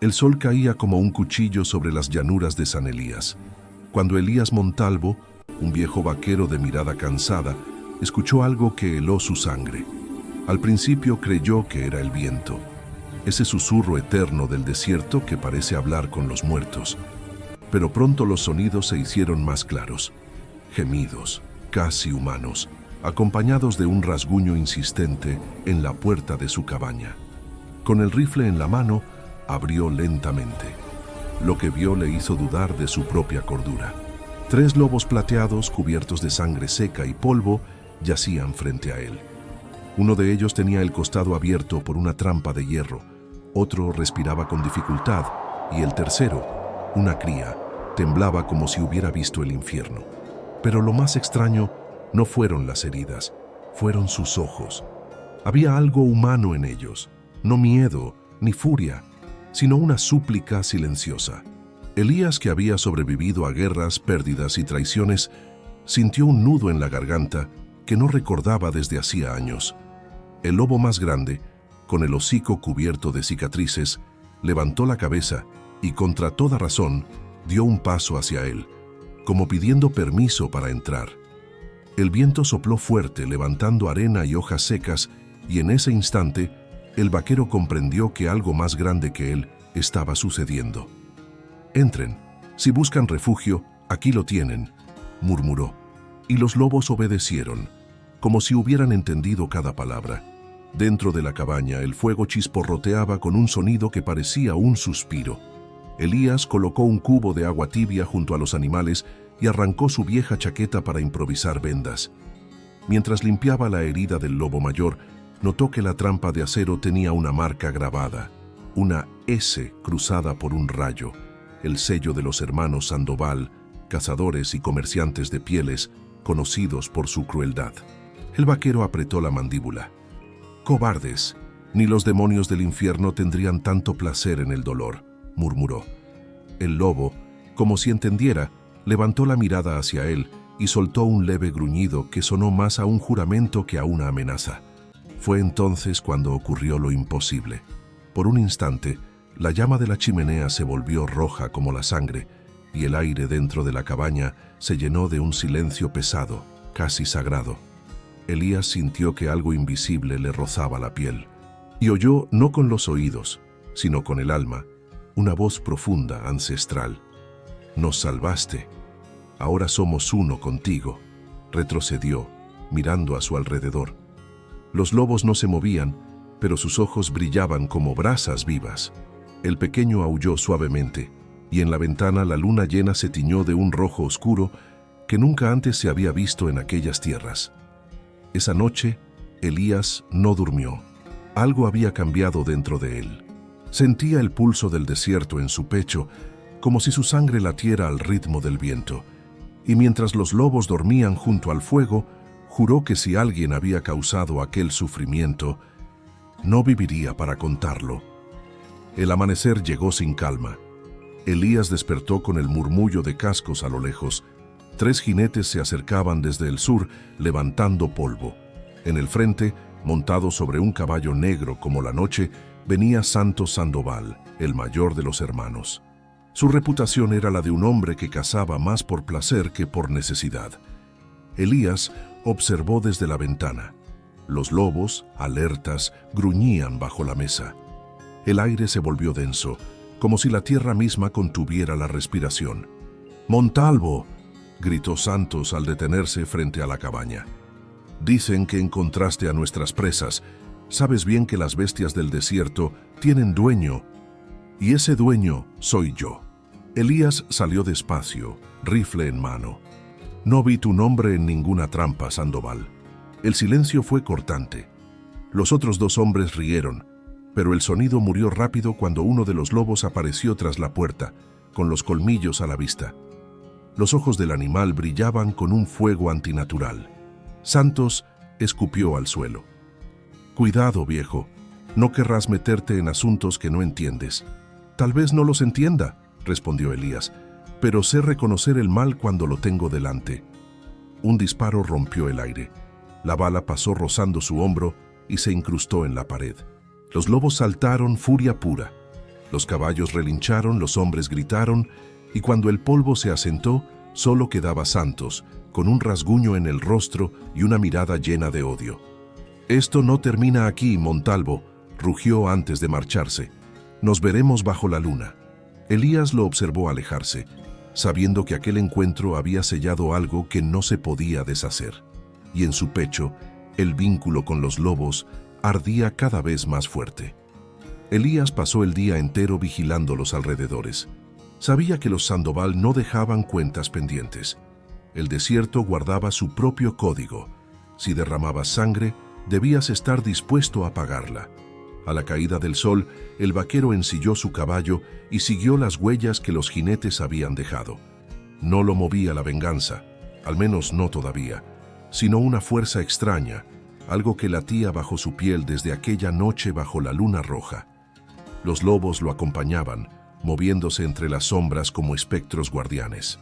El sol caía como un cuchillo sobre las llanuras de San Elías, cuando Elías Montalvo, un viejo vaquero de mirada cansada, escuchó algo que heló su sangre. Al principio creyó que era el viento, ese susurro eterno del desierto que parece hablar con los muertos. Pero pronto los sonidos se hicieron más claros, gemidos, casi humanos, acompañados de un rasguño insistente en la puerta de su cabaña. Con el rifle en la mano, abrió lentamente. Lo que vio le hizo dudar de su propia cordura. 3 lobos plateados, cubiertos de sangre seca y polvo, yacían frente a él. Uno de ellos tenía el costado abierto por una trampa de hierro, otro respiraba con dificultad, y el tercero, una cría, temblaba como si hubiera visto el infierno. Pero lo más extraño no fueron las heridas, fueron sus ojos. Había algo humano en ellos, no miedo ni furia, sino una súplica silenciosa. Elías, que había sobrevivido a guerras, pérdidas y traiciones, sintió un nudo en la garganta que no recordaba desde hacía años. El lobo más grande, con el hocico cubierto de cicatrices, levantó la cabeza y, contra toda razón, dio un paso hacia él, como pidiendo permiso para entrar. El viento sopló fuerte, levantando arena y hojas secas, y en ese instante, el vaquero comprendió que algo más grande que él estaba sucediendo. «Entren. Si buscan refugio, aquí lo tienen», murmuró, y los lobos obedecieron, como si hubieran entendido cada palabra. Dentro de la cabaña, el fuego chisporroteaba con un sonido que parecía un suspiro. Elías colocó un cubo de agua tibia junto a los animales y arrancó su vieja chaqueta para improvisar vendas. Mientras limpiaba la herida del lobo mayor, notó que la trampa de acero tenía una marca grabada, una S cruzada por un rayo, el sello de los hermanos Sandoval, cazadores y comerciantes de pieles, conocidos por su crueldad. El vaquero apretó la mandíbula. «Cobardes, ni los demonios del infierno tendrían tanto placer en el dolor», murmuró. El lobo, como si entendiera, levantó la mirada hacia él y soltó un leve gruñido que sonó más a un juramento que a una amenaza. Fue entonces cuando ocurrió lo imposible. Por un instante, la llama de la chimenea se volvió roja como la sangre, y el aire dentro de la cabaña se llenó de un silencio pesado, casi sagrado. Elías sintió que algo invisible le rozaba la piel, y oyó, no con los oídos, sino con el alma, una voz profunda, ancestral. «Nos salvaste. Ahora somos uno contigo», retrocedió, mirando a su alrededor. Los lobos no se movían, pero sus ojos brillaban como brasas vivas. El pequeño aulló suavemente, y en la ventana la luna llena se tiñó de un rojo oscuro que nunca antes se había visto en aquellas tierras. Esa noche, Elías no durmió. Algo había cambiado dentro de él. Sentía el pulso del desierto en su pecho, como si su sangre latiera al ritmo del viento. Y mientras los lobos dormían junto al fuego, juró que si alguien había causado aquel sufrimiento, no viviría para contarlo. El amanecer llegó sin calma. Elías despertó con el murmullo de cascos a lo lejos. 3 jinetes se acercaban desde el sur, levantando polvo. En el frente, montado sobre un caballo negro como la noche, venía Santos Sandoval, el mayor de los hermanos. Su reputación era la de un hombre que cazaba más por placer que por necesidad. Elías observó desde la ventana. Los lobos, alertas, gruñían bajo la mesa. El aire se volvió denso, como si la tierra misma contuviera la respiración. «Montalvo», gritó Santos al detenerse frente a la cabaña. «Dicen que encontraste a nuestras presas. Sabes bien que las bestias del desierto tienen dueño, y ese dueño soy yo». Elías salió despacio, rifle en mano. «No vi tu nombre en ninguna trampa, Sandoval». El silencio fue cortante. Los otros 2 hombres rieron, pero el sonido murió rápido cuando uno de los lobos apareció tras la puerta, con los colmillos a la vista. Los ojos del animal brillaban con un fuego antinatural. Santos escupió al suelo. «Cuidado, viejo, no querrás meterte en asuntos que no entiendes». «Tal vez no los entienda», respondió Elías, «pero sé reconocer el mal cuando lo tengo delante». Un disparo rompió el aire. La bala pasó rozando su hombro y se incrustó en la pared. Los lobos saltaron, furia pura. Los caballos relincharon, los hombres gritaron, y cuando el polvo se asentó, solo quedaba Santos, con un rasguño en el rostro y una mirada llena de odio. «Esto no termina aquí, Montalvo», rugió antes de marcharse. «Nos veremos bajo la luna». Elías lo observó alejarse, sabiendo que aquel encuentro había sellado algo que no se podía deshacer. Y en su pecho, el vínculo con los lobos ardía cada vez más fuerte. Elías pasó el día entero vigilando los alrededores. Sabía que los Sandoval no dejaban cuentas pendientes. El desierto guardaba su propio código. Si derramabas sangre, debías estar dispuesto a pagarla. A la caída del sol, el vaquero ensilló su caballo y siguió las huellas que los jinetes habían dejado. No lo movía la venganza, al menos no todavía, sino una fuerza extraña, algo que latía bajo su piel desde aquella noche bajo la luna roja. Los lobos lo acompañaban, moviéndose entre las sombras como espectros guardianes.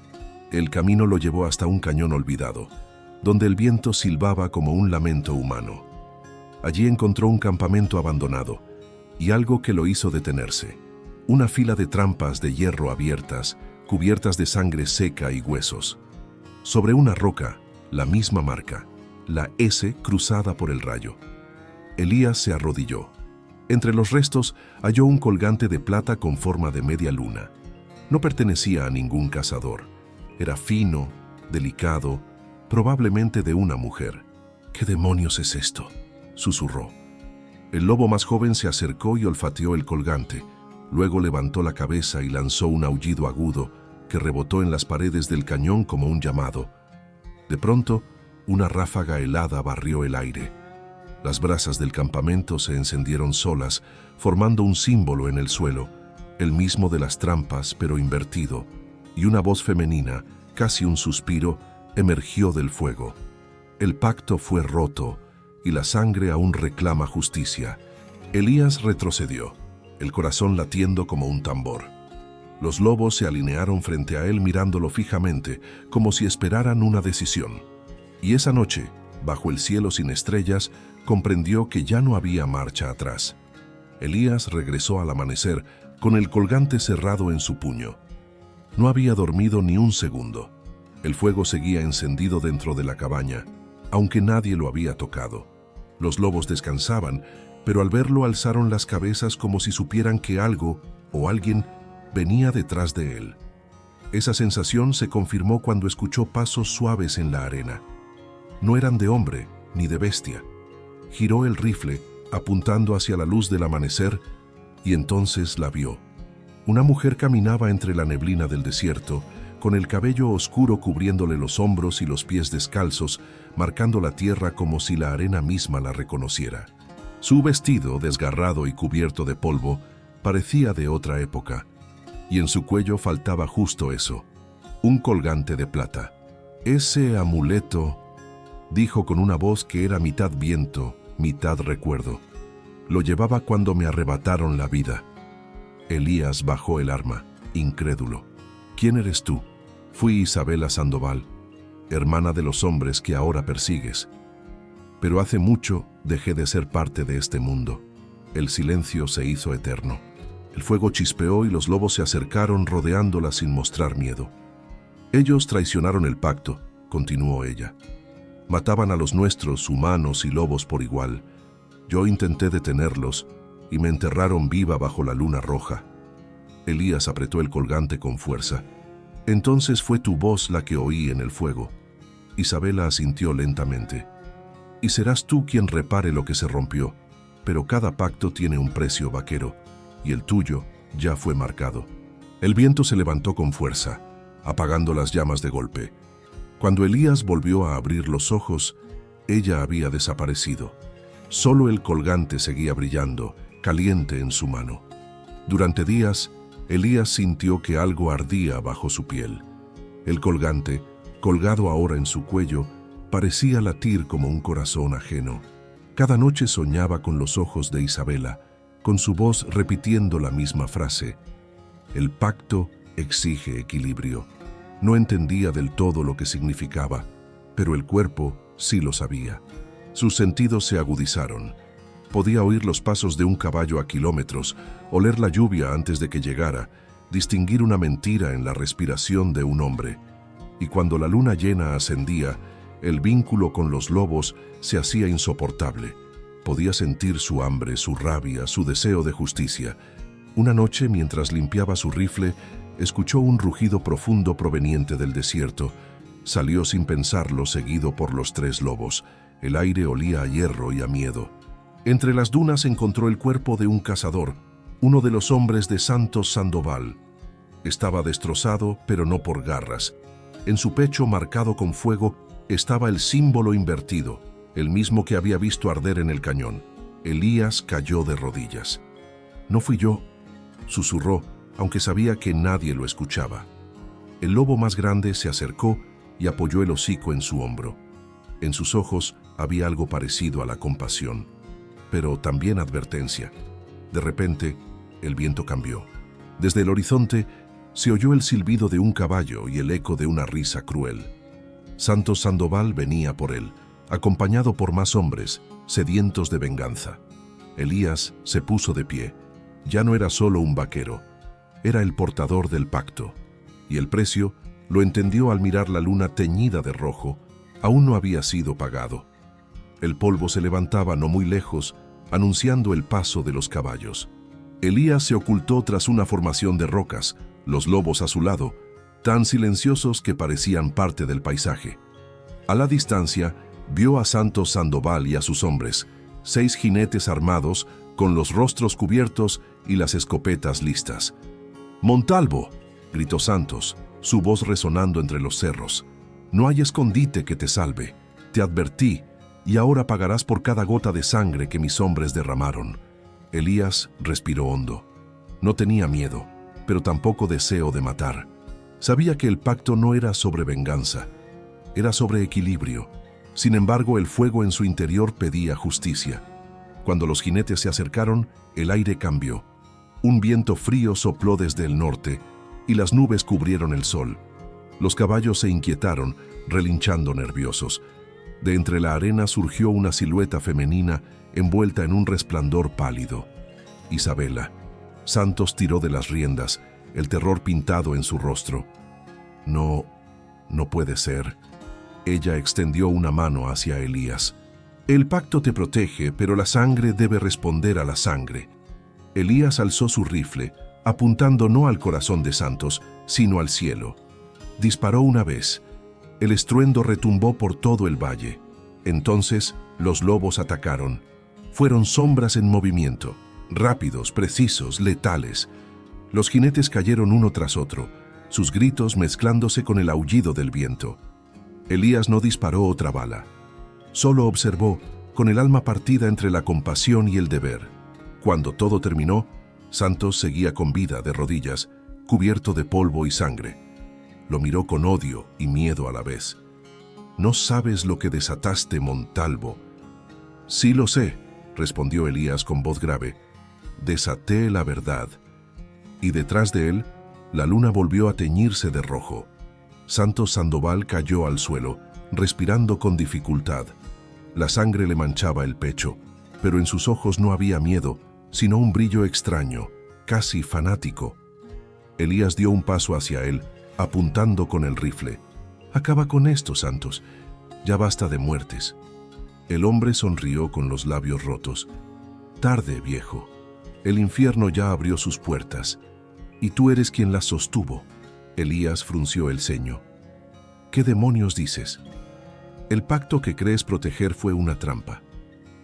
El camino lo llevó hasta un cañón olvidado, donde el viento silbaba como un lamento humano. Allí encontró un campamento abandonado y algo que lo hizo detenerse. Una fila de trampas de hierro abiertas, cubiertas de sangre seca y huesos. Sobre una roca, la misma marca, la S cruzada por el rayo. Elías se arrodilló. Entre los restos halló un colgante de plata con forma de media luna. No pertenecía a ningún cazador. Era fino, delicado, probablemente de una mujer. «¿Qué demonios es esto?», susurró. El lobo más joven se acercó y olfateó el colgante. Luego levantó la cabeza y lanzó un aullido agudo que rebotó en las paredes del cañón como un llamado. De pronto, una ráfaga helada barrió el aire. Las brasas del campamento se encendieron solas, formando un símbolo en el suelo, el mismo de las trampas, pero invertido, y una voz femenina, casi un suspiro, emergió del fuego. El pacto fue roto, y la sangre aún reclama justicia. Elías retrocedió, el corazón latiendo como un tambor. Los lobos se alinearon frente a él mirándolo fijamente, como si esperaran una decisión. Y esa noche, bajo el cielo sin estrellas, comprendió que ya no había marcha atrás. Elías regresó al amanecer, con el colgante cerrado en su puño. No había dormido ni un segundo. El fuego seguía encendido dentro de la cabaña, aunque nadie lo había tocado. Los lobos descansaban, pero al verlo alzaron las cabezas como si supieran que algo o alguien venía detrás de él. Esa sensación se confirmó cuando escuchó pasos suaves en la arena. No eran de hombre ni de bestia. Giró el rifle, apuntando hacia la luz del amanecer, y entonces la vio. Una mujer caminaba entre la neblina del desierto, con el cabello oscuro cubriéndole los hombros y los pies descalzos, marcando la tierra como si la arena misma la reconociera. Su vestido, desgarrado y cubierto de polvo, parecía de otra época, y en su cuello faltaba justo eso, un colgante de plata. «Ese amuleto», dijo con una voz que era mitad viento, mitad recuerdo. «Lo llevaba cuando me arrebataron la vida». Elías bajó el arma, incrédulo. «¿Quién eres tú?» «Fui Isabela Sandoval, hermana de los hombres que ahora persigues. Pero hace mucho dejé de ser parte de este mundo». El silencio se hizo eterno. El fuego chispeó y los lobos se acercaron rodeándola sin mostrar miedo. «Ellos traicionaron el pacto», continuó ella. «Mataban a los nuestros, humanos y lobos por igual. Yo intenté detenerlos y me enterraron viva bajo la luna roja». Elías apretó el colgante con fuerza. «Entonces fue tu voz la que oí en el fuego». Isabela asintió lentamente. «Y serás tú quien repare lo que se rompió, pero cada pacto tiene un precio, vaquero, y el tuyo ya fue marcado». El viento se levantó con fuerza, apagando las llamas de golpe. Cuando Elías volvió a abrir los ojos, ella había desaparecido. Solo el colgante seguía brillando, caliente en su mano. Durante días, Elías sintió que algo ardía bajo su piel. El colgante, colgado ahora en su cuello, parecía latir como un corazón ajeno. Cada noche soñaba con los ojos de Isabela, con su voz repitiendo la misma frase. El pacto exige equilibrio. No entendía del todo lo que significaba, pero el cuerpo sí lo sabía. Sus sentidos se agudizaron. Podía oír los pasos de un caballo a kilómetros, oler la lluvia antes de que llegara, distinguir una mentira en la respiración de un hombre. Y cuando la luna llena ascendía, el vínculo con los lobos se hacía insoportable. Podía sentir su hambre, su rabia, su deseo de justicia. Una noche, mientras limpiaba su rifle, escuchó un rugido profundo proveniente del desierto. Salió sin pensarlo, seguido por los 3 lobos. El aire olía a hierro y a miedo. Entre las dunas encontró el cuerpo de un cazador, uno de los hombres de Santos Sandoval. Estaba destrozado, pero no por garras. En su pecho, marcado con fuego, estaba el símbolo invertido, el mismo que había visto arder en el cañón. Elías cayó de rodillas. «No fui yo», susurró, aunque sabía que nadie lo escuchaba. El lobo más grande se acercó y apoyó el hocico en su hombro. En sus ojos había algo parecido a la compasión, pero también advertencia. De repente, el viento cambió. Desde el horizonte se oyó el silbido de un caballo y el eco de una risa cruel. Santos Sandoval venía por él, acompañado por más hombres, sedientos de venganza. Elías se puso de pie. Ya no era solo un vaquero, era el portador del pacto. Y el precio, lo entendió al mirar la luna teñida de rojo, aún no había sido pagado. El polvo se levantaba no muy lejos, anunciando el paso de los caballos. Elías se ocultó tras una formación de rocas, los lobos a su lado, tan silenciosos que parecían parte del paisaje. A la distancia, vio a Santos Sandoval y a sus hombres, 6 jinetes armados, con los rostros cubiertos y las escopetas listas. «Montalvo», gritó Santos, su voz resonando entre los cerros. «No hay escondite que te salve. Te advertí, y ahora pagarás por cada gota de sangre que mis hombres derramaron». Elías respiró hondo. No tenía miedo, pero tampoco deseo de matar. Sabía que el pacto no era sobre venganza, era sobre equilibrio. Sin embargo, el fuego en su interior pedía justicia. Cuando los jinetes se acercaron, el aire cambió. Un viento frío sopló desde el norte y las nubes cubrieron el sol. Los caballos se inquietaron, relinchando nerviosos. De entre la arena surgió una silueta femenina envuelta en un resplandor pálido. Isabela. Santos tiró de las riendas, el terror pintado en su rostro. No puede ser. Ella extendió una mano hacia Elías. «El pacto te protege, pero la sangre debe responder a la sangre». Elías alzó su rifle, apuntando no al corazón de Santos, sino al cielo. Disparó una vez. El estruendo retumbó por todo el valle. Entonces los lobos atacaron. Fueron sombras en movimiento, rápidos, precisos, letales. Los jinetes cayeron uno tras otro, sus gritos mezclándose con el aullido del viento. Elías no disparó otra bala. Solo observó, con el alma partida entre la compasión y el deber. Cuando todo terminó, Santos seguía con vida de rodillas, cubierto de polvo y sangre. Lo miró con odio y miedo a la vez. «No sabes lo que desataste, Montalvo». «Sí lo sé», respondió Elías con voz grave. «Desaté la verdad». Y detrás de él, la luna volvió a teñirse de rojo. Santos Sandoval cayó al suelo, respirando con dificultad. La sangre le manchaba el pecho, pero en sus ojos no había miedo, sino un brillo extraño, casi fanático. Elías dio un paso hacia él, apuntando con el rifle. «Acaba con esto, Santos. Ya basta de muertes». El hombre sonrió con los labios rotos. «Tarde, viejo. El infierno ya abrió sus puertas, y tú eres quien las sostuvo». Elías frunció el ceño. «¿Qué demonios dices? El pacto que crees proteger fue una trampa.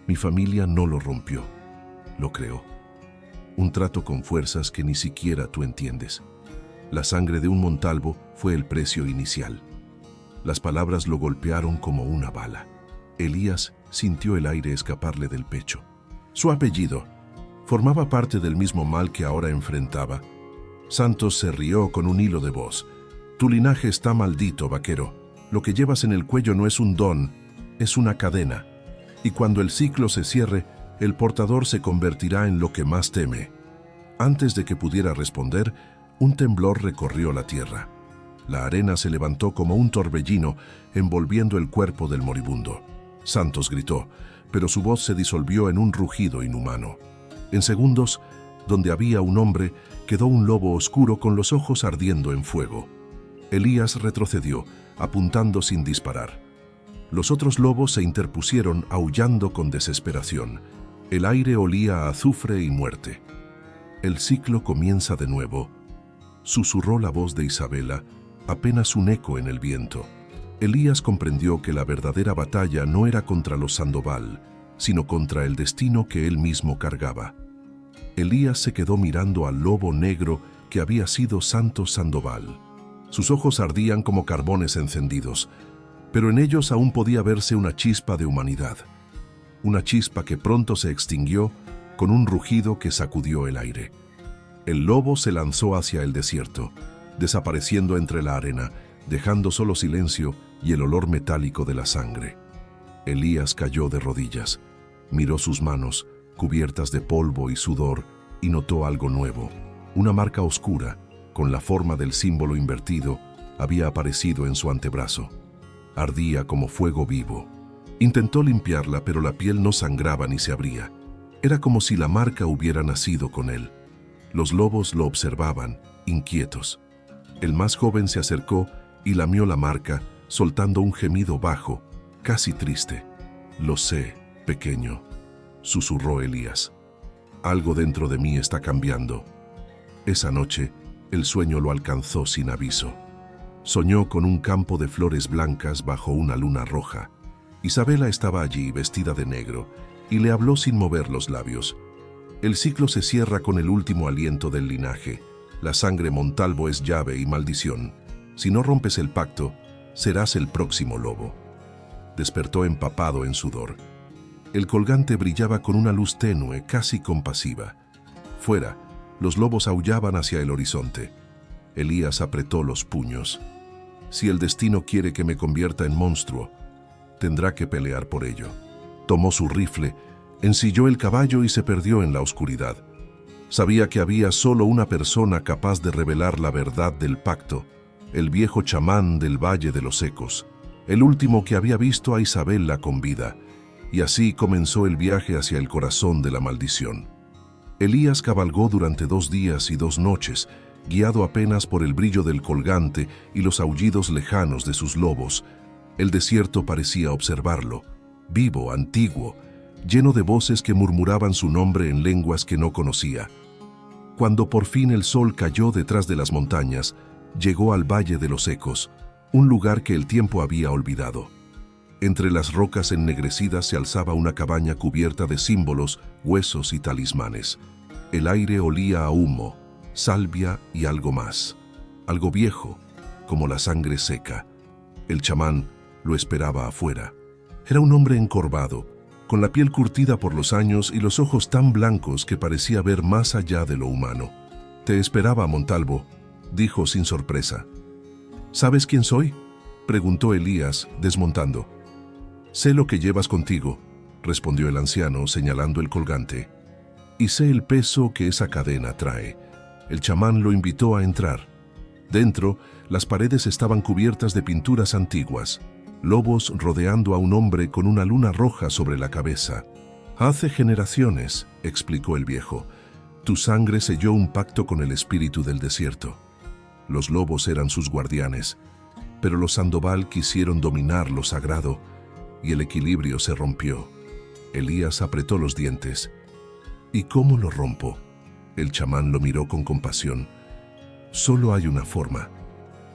Mi familia no lo rompió, lo creó. Un trato con fuerzas que ni siquiera tú entiendes. La sangre de un Montalvo fue el precio inicial». Las palabras lo golpearon como una bala. Elías sintió el aire escaparle del pecho. Su apellido formaba parte del mismo mal que ahora enfrentaba. Santos se rió con un hilo de voz. «Tu linaje está maldito, vaquero. Lo que llevas en el cuello no es un don, es una cadena. Y cuando el ciclo se cierre, el portador se convertirá en lo que más teme». Antes de que pudiera responder, un temblor recorrió la tierra. La arena se levantó como un torbellino, envolviendo el cuerpo del moribundo. Santos gritó: pero su voz se disolvió en un rugido inhumano. En segundos, donde había un hombre, quedó un lobo oscuro con los ojos ardiendo en fuego. Elías retrocedió, apuntando sin disparar. Los otros lobos se interpusieron, aullando con desesperación. El aire olía a azufre y muerte. El ciclo comienza de nuevo, susurró la voz de Isabela, apenas un eco en el viento. Elías comprendió que la verdadera batalla no era contra los Sandoval, sino contra el destino que él mismo cargaba. Elías se quedó mirando al lobo negro que había sido Santos Sandoval. Sus ojos ardían como carbones encendidos, pero en ellos aún podía verse una chispa de humanidad. Una chispa que pronto se extinguió con un rugido que sacudió el aire. El lobo se lanzó hacia el desierto, desapareciendo entre la arena, dejando solo silencio y el olor metálico de la sangre. Elías cayó de rodillas, miró sus manos, cubiertas de polvo y sudor, y notó algo nuevo. Una marca oscura, con la forma del símbolo invertido, había aparecido en su antebrazo. Ardía como fuego vivo. Intentó limpiarla, pero la piel no sangraba ni se abría. Era como si la marca hubiera nacido con él. Los lobos lo observaban, inquietos. El más joven se acercó y lamió la marca, soltando un gemido bajo, casi triste. «Lo sé, pequeño», susurró Elías. «Algo dentro de mí está cambiando». Esa noche, el sueño lo alcanzó sin aviso. Soñó con un campo de flores blancas bajo una luna roja. Isabela estaba allí, vestida de negro, y le habló sin mover los labios. El ciclo se cierra con el último aliento del linaje. La sangre Montalvo es llave y maldición. Si no rompes el pacto, serás el próximo lobo. Despertó empapado en sudor. El colgante brillaba con una luz tenue, casi compasiva. Fuera, los lobos aullaban hacia el horizonte. Elías apretó los puños. Si el destino quiere que me convierta en monstruo, tendrá que pelear por ello. Tomó su rifle, ensilló el caballo y se perdió en la oscuridad. Sabía que había solo una persona capaz de revelar la verdad del pacto, el viejo chamán del Valle de los Ecos, el último que había visto a Isabela con vida, y así comenzó el viaje hacia el corazón de la maldición. Elías cabalgó durante 2 días y 2 noches, guiado apenas por el brillo del colgante y los aullidos lejanos de sus lobos. El desierto parecía observarlo, vivo, antiguo, lleno de voces que murmuraban su nombre en lenguas que no conocía. Cuando por fin el sol cayó detrás de las montañas, llegó al Valle de los Ecos, un lugar que el tiempo había olvidado. Entre las rocas ennegrecidas se alzaba una cabaña cubierta de símbolos, huesos y talismanes. El aire olía a humo, salvia y algo más. Algo viejo, como la sangre seca. El chamán lo esperaba afuera. Era un hombre encorvado, con la piel curtida por los años y los ojos tan blancos que parecía ver más allá de lo humano. «Te esperaba, Montalvo», dijo sin sorpresa. «¿Sabes quién soy?», preguntó Elías, desmontando. «Sé lo que llevas contigo», respondió el anciano, señalando el colgante. «Y sé el peso que esa cadena trae». El chamán lo invitó a entrar. Dentro, las paredes estaban cubiertas de pinturas antiguas, lobos rodeando a un hombre con una luna roja sobre la cabeza. «Hace generaciones», explicó el viejo, «tu sangre selló un pacto con el espíritu del desierto». Los lobos eran sus guardianes, pero los Sandoval quisieron dominar lo sagrado y el equilibrio se rompió. Elías apretó los dientes. «¿Y cómo lo rompo?». El chamán lo miró con compasión. «Solo hay una forma: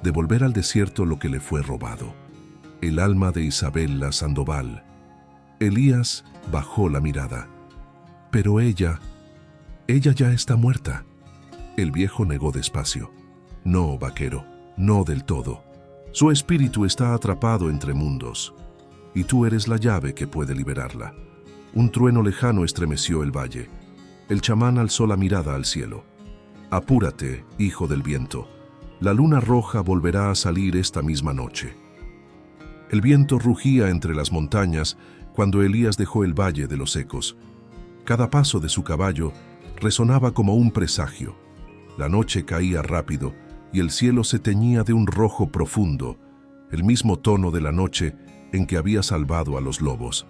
devolver al desierto lo que le fue robado, el alma de Isabela Sandoval». Elías bajó la mirada. «Pero ella ya está muerta». El viejo negó despacio. «No, vaquero, no del todo. Su espíritu está atrapado entre mundos, y tú eres la llave que puede liberarla». Un trueno lejano estremeció el valle. El chamán alzó la mirada al cielo. «Apúrate, hijo del viento. La luna roja volverá a salir esta misma noche». El viento rugía entre las montañas cuando Elías dejó el Valle de los Ecos. Cada paso de su caballo resonaba como un presagio. La noche caía rápido y el cielo se teñía de un rojo profundo, el mismo tono de la noche en que había salvado a los lobos.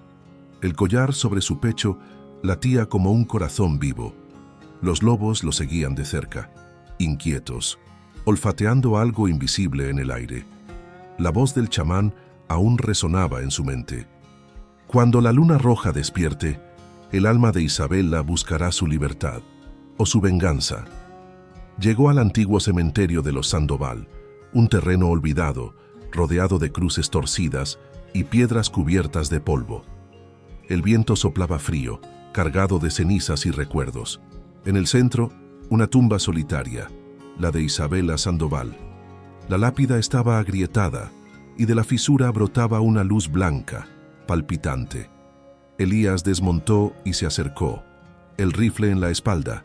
El collar sobre su pecho latía como un corazón vivo. Los lobos lo seguían de cerca, inquietos, olfateando algo invisible en el aire. La voz del chamán aún resonaba en su mente. Cuando la luna roja despierte, el alma de Isabela buscará su libertad o su venganza. Llegó al antiguo cementerio de los Sandoval, un terreno olvidado, rodeado de cruces torcidas y piedras cubiertas de polvo. El viento soplaba frío, cargado de cenizas y recuerdos. En el centro, una tumba solitaria, la de Isabela Sandoval. La lápida estaba agrietada y de la fisura brotaba una luz blanca, palpitante. Elías desmontó y se acercó, el rifle en la espalda,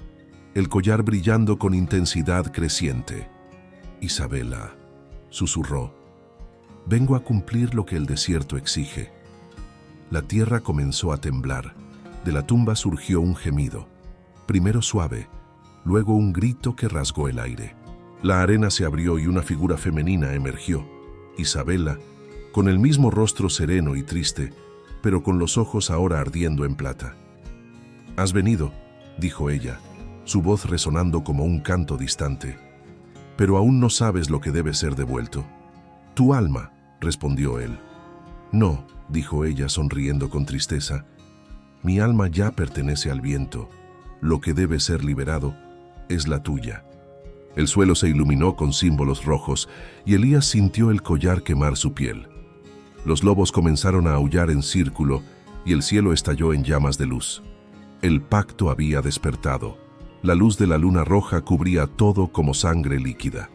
el collar brillando con intensidad creciente. «Isabela», susurró, «vengo a cumplir lo que el desierto exige». La tierra comenzó a temblar. De la tumba surgió un gemido, primero suave, luego un grito que rasgó el aire. La arena se abrió y una figura femenina emergió. Isabela, con el mismo rostro sereno y triste, pero con los ojos ahora ardiendo en plata. «Has venido», dijo ella, su voz resonando como un canto distante. «Pero aún no sabes lo que debe ser devuelto». «Tu alma», respondió él. «No», dijo ella sonriendo con tristeza, «mi alma ya pertenece al viento. Lo que debe ser liberado es la tuya». El suelo se iluminó con símbolos rojos y Elías sintió el collar quemar su piel. Los lobos comenzaron a aullar en círculo y el cielo estalló en llamas de luz. El pacto había despertado. La luz de la luna roja cubría todo como sangre líquida.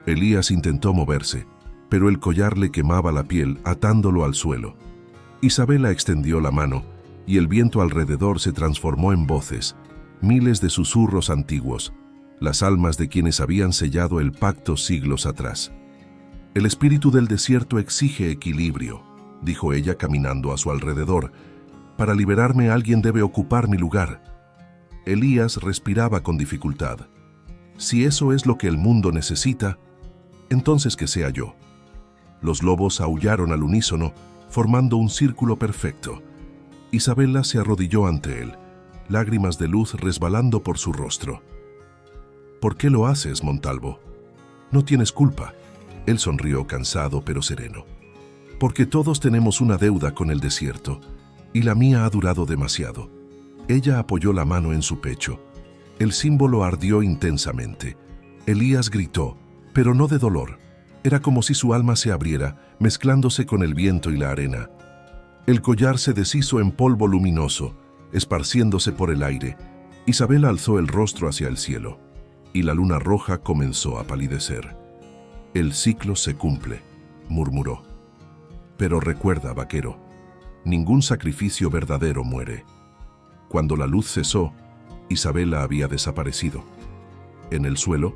Elías intentó moverse, pero el collar le quemaba la piel, atándolo al suelo. Isabela extendió la mano y el viento alrededor se transformó en voces, miles de susurros antiguos, las almas de quienes habían sellado el pacto siglos atrás. «El espíritu del desierto exige equilibrio», dijo ella caminando a su alrededor. «Para liberarme alguien debe ocupar mi lugar». Elías respiraba con dificultad. «Si eso es lo que el mundo necesita, entonces que sea yo». Los lobos aullaron al unísono, formando un círculo perfecto. Isabela se arrodilló ante él, lágrimas de luz resbalando por su rostro. «¿Por qué lo haces, Montalvo? No tienes culpa». Él sonrió cansado pero sereno. «Porque todos tenemos una deuda con el desierto, y la mía ha durado demasiado». Ella apoyó la mano en su pecho. El símbolo ardió intensamente. Elías gritó, pero no de dolor. Era como si su alma se abriera, mezclándose con el viento y la arena. El collar se deshizo en polvo luminoso, esparciéndose por el aire. Isabela alzó el rostro hacia el cielo, y la luna roja comenzó a palidecer. «El ciclo se cumple», murmuró. «Pero recuerda, vaquero, ningún sacrificio verdadero muere». Cuando la luz cesó, Isabela había desaparecido. En el suelo,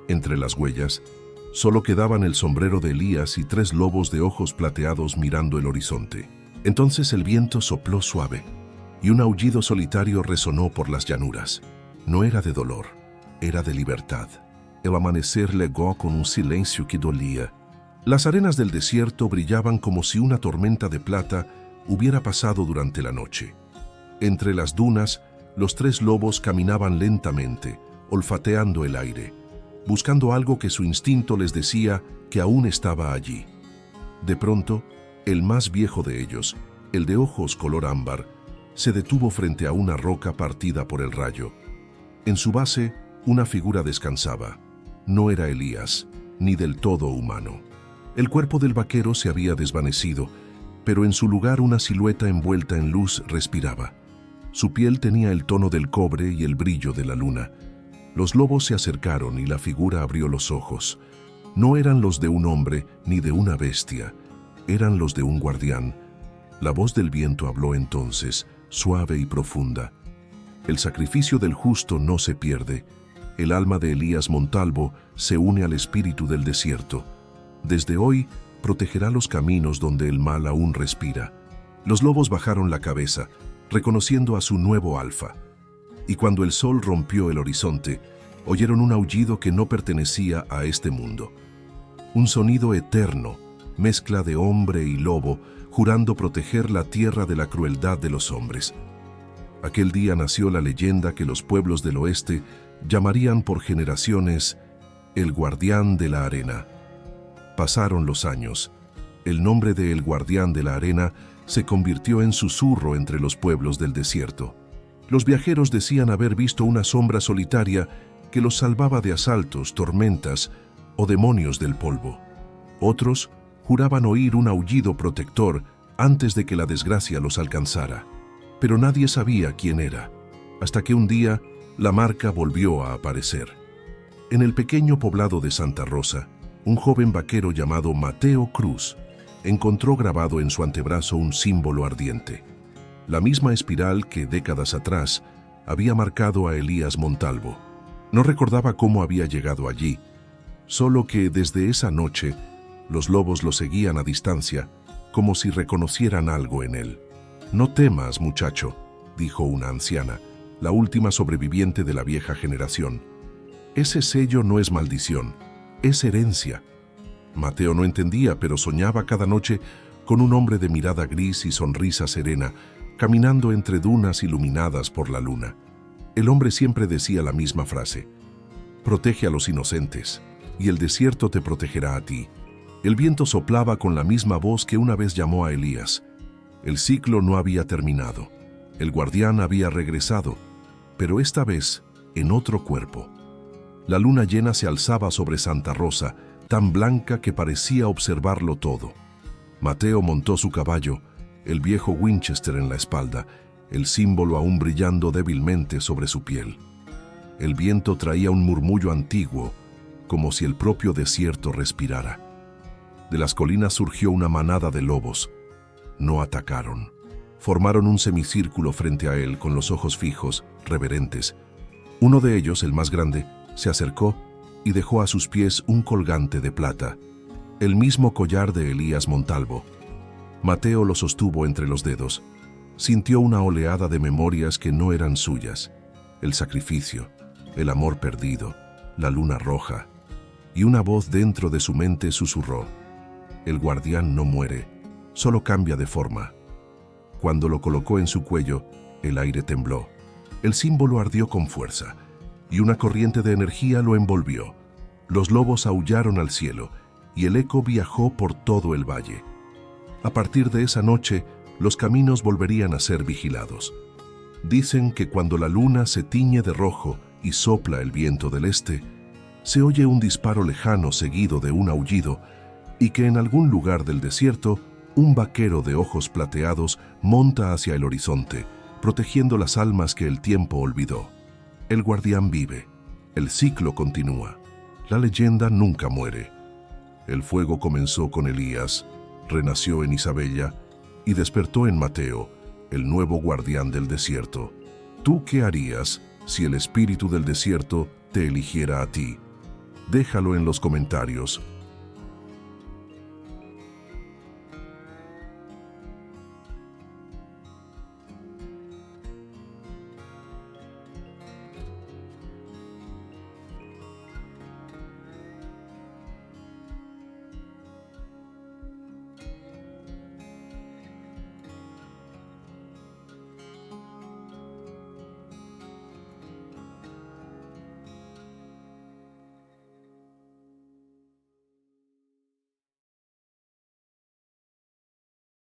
entre las huellas, solo quedaban el sombrero de Elías y 3 lobos de ojos plateados mirando el horizonte. Entonces el viento sopló suave, y un aullido solitario resonó por las llanuras. No era de dolor, era de libertad. El amanecer legó con un silencio que dolía. Las arenas del desierto brillaban como si una tormenta de plata hubiera pasado durante la noche. Entre las dunas, los 3 lobos caminaban lentamente, olfateando el aire, buscando algo que su instinto les decía que aún estaba allí. De pronto, el más viejo de ellos, el de ojos color ámbar, se detuvo frente a una roca partida por el rayo. En su base, una figura descansaba. No era Elías, ni del todo humano. El cuerpo del vaquero se había desvanecido, pero en su lugar una silueta envuelta en luz respiraba. Su piel tenía el tono del cobre y el brillo de la luna. Los lobos se acercaron y la figura abrió los ojos. No eran los de un hombre ni de una bestia, eran los de un guardián. La voz del viento habló entonces, suave y profunda. «El sacrificio del justo no se pierde. El alma de Elías Montalvo se une al espíritu del desierto. Desde hoy protegerá los caminos donde el mal aún respira». Los lobos bajaron la cabeza, reconociendo a su nuevo alfa. Y cuando el sol rompió el horizonte, oyeron un aullido que no pertenecía a este mundo. Un sonido eterno, mezcla de hombre y lobo, jurando proteger la tierra de la crueldad de los hombres. Aquel día nació la leyenda que los pueblos del oeste llamarían por generaciones el Guardián de la Arena. Pasaron los años. El nombre de El Guardián de la Arena se convirtió en susurro entre los pueblos del desierto. Los viajeros decían haber visto una sombra solitaria que los salvaba de asaltos, tormentas o demonios del polvo. Otros juraban oír un aullido protector antes de que la desgracia los alcanzara. Pero nadie sabía quién era, hasta que un día la marca volvió a aparecer. En el pequeño poblado de Santa Rosa, un joven vaquero llamado Mateo Cruz encontró grabado en su antebrazo un símbolo ardiente, la misma espiral que décadas atrás había marcado a Elías Montalvo. No recordaba cómo había llegado allí, solo que desde esa noche los lobos lo seguían a distancia, como si reconocieran algo en él. «No temas, muchacho», dijo una anciana, la última sobreviviente de la vieja generación. «Ese sello no es maldición, es herencia». Mateo no entendía, pero soñaba cada noche con un hombre de mirada gris y sonrisa serena, caminando entre dunas iluminadas por la luna. El hombre siempre decía la misma frase: «Protege a los inocentes, y el desierto te protegerá a ti». El viento soplaba con la misma voz que una vez llamó a Elías. El ciclo no había terminado. El guardián había regresado, pero esta vez en otro cuerpo. La luna llena se alzaba sobre Santa Rosa, tan blanca que parecía observarlo todo. Mateo montó su caballo, el viejo Winchester en la espalda, el símbolo aún brillando débilmente sobre su piel. El viento traía un murmullo antiguo, como si el propio desierto respirara. De las colinas surgió una manada de lobos. No atacaron. Formaron un semicírculo frente a él con los ojos fijos, reverentes. Uno de ellos, el más grande, se acercó y dejó a sus pies un colgante de plata, el mismo collar de Elías Montalvo. Mateo lo sostuvo entre los dedos. Sintió una oleada de memorias que no eran suyas: el sacrificio, el amor perdido, la luna roja. Y una voz dentro de su mente susurró: «El guardián no muere, solo cambia de forma». Cuando lo colocó en su cuello, el aire tembló. El símbolo ardió con fuerza, y una corriente de energía lo envolvió. Los lobos aullaron al cielo, y el eco viajó por todo el valle. A partir de esa noche, los caminos volverían a ser vigilados. Dicen que cuando la luna se tiñe de rojo y sopla el viento del este, se oye un disparo lejano seguido de un aullido, y que en algún lugar del desierto, un vaquero de ojos plateados monta hacia el horizonte, protegiendo las almas que el tiempo olvidó. El guardián vive, el ciclo continúa, la leyenda nunca muere. El fuego comenzó con Elías, renació en Isabella y despertó en Mateo, el nuevo guardián del desierto. ¿Tú qué harías si el espíritu del desierto te eligiera a ti? Déjalo en los comentarios.